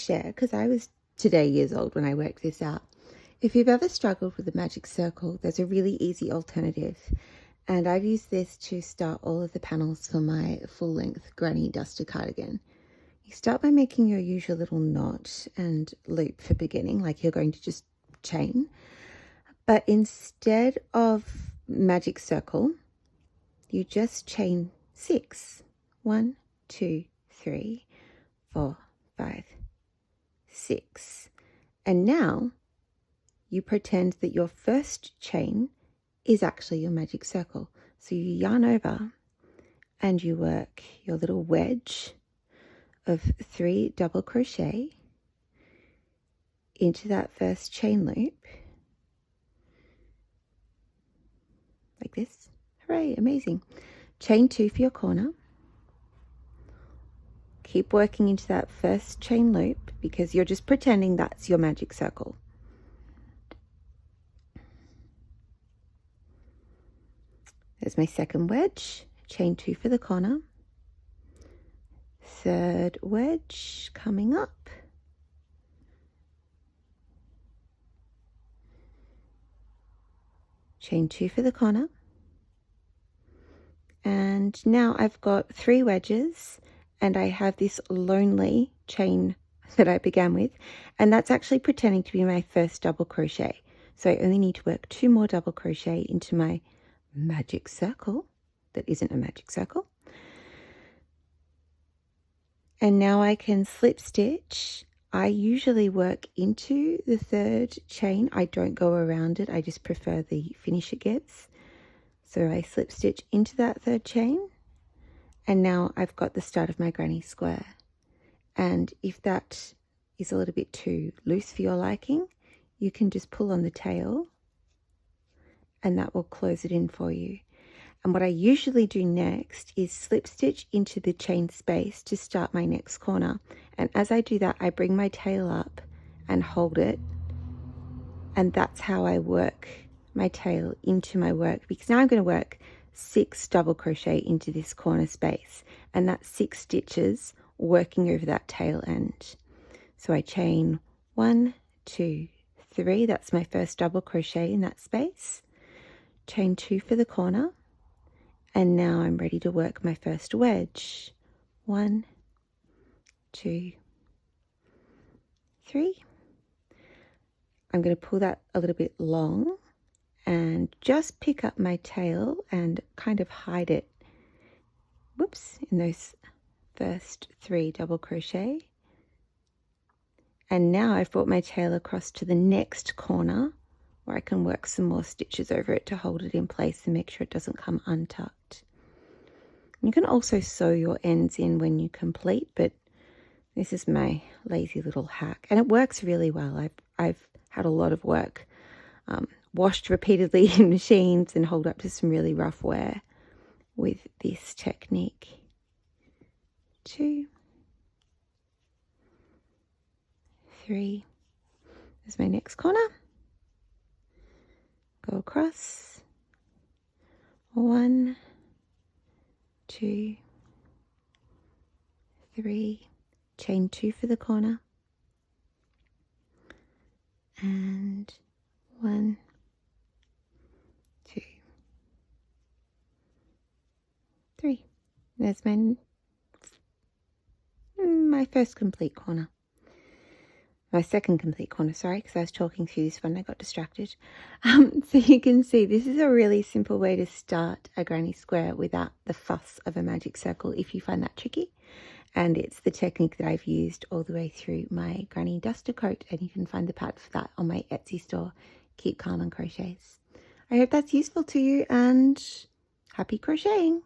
share, because I was today years old when I worked this out. If you've ever struggled with a magic circle, there's a really easy alternative. And I've used this to start all of the panels for my full-length granny duster cardigan. You start by making your usual little knot and loop for beginning, like you're going to just chain. But instead of magic circle, you just chain 6. 1, 2, 3, 4, 5, 6. And now you pretend that your first chain is actually your magic circle. So you yarn over and you work your little wedge of 3 double crochet into that first chain loop, like this. Hooray, amazing. Chain 2 for your corner. Keep working into that first chain loop because you're just pretending that's your magic circle. There's my second wedge, chain 2 for the corner. Third wedge coming up. Chain 2 for the corner. And now I've got 3 wedges and I have this lonely chain that I began with, and that's actually pretending to be my first double crochet. So I only need to work 2 more double crochet into my magic circle that isn't a magic circle. And now I can slip stitch. I usually work into the third chain. I don't go around it. I just prefer the finish it gives. So I slip stitch into that third chain. And now I've got the start of my granny square. And if that is a little bit too loose for your liking, you can just pull on the tail and that will close it in for you. And what I usually do next is slip stitch into the chain space to start my next corner. And as I do that, I bring my tail up and hold it. And that's how I work my tail into my work, because now I'm going to work 6 double crochet into this corner space. And that's 6 stitches working over that tail end. So I chain 1, 2, 3. That's my first double crochet in that space. Chain 2 for the corner. And now I'm ready to work my first wedge. 1, 2, 3. I'm going to pull that a little bit long and just pick up my tail and kind of hide it, whoops, in those first 3 double crochet. And now I've brought my tail across to the next corner where I can work some more stitches over it to hold it in place and make sure it doesn't come untucked. You can also sew your ends in when you complete, but this is my lazy little hack, and it works really well. I've had a lot of work washed repeatedly in machines and hold up to some really rough wear with this technique. 2, 3. There's my next corner. Go across. 1, 2, 3. Chain 2 for the corner. And 1, 2, 3. There's my first complete corner. My second complete corner, sorry, because I was talking through this one, I got distracted. So you can see this is a really simple way to start a granny square without the fuss of a magic circle if you find that tricky. And it's the technique that I've used all the way through my granny duster coat, and you can find the pattern for that on my Etsy store, Keep Calm and Crochets. I hope that's useful to you, and happy crocheting!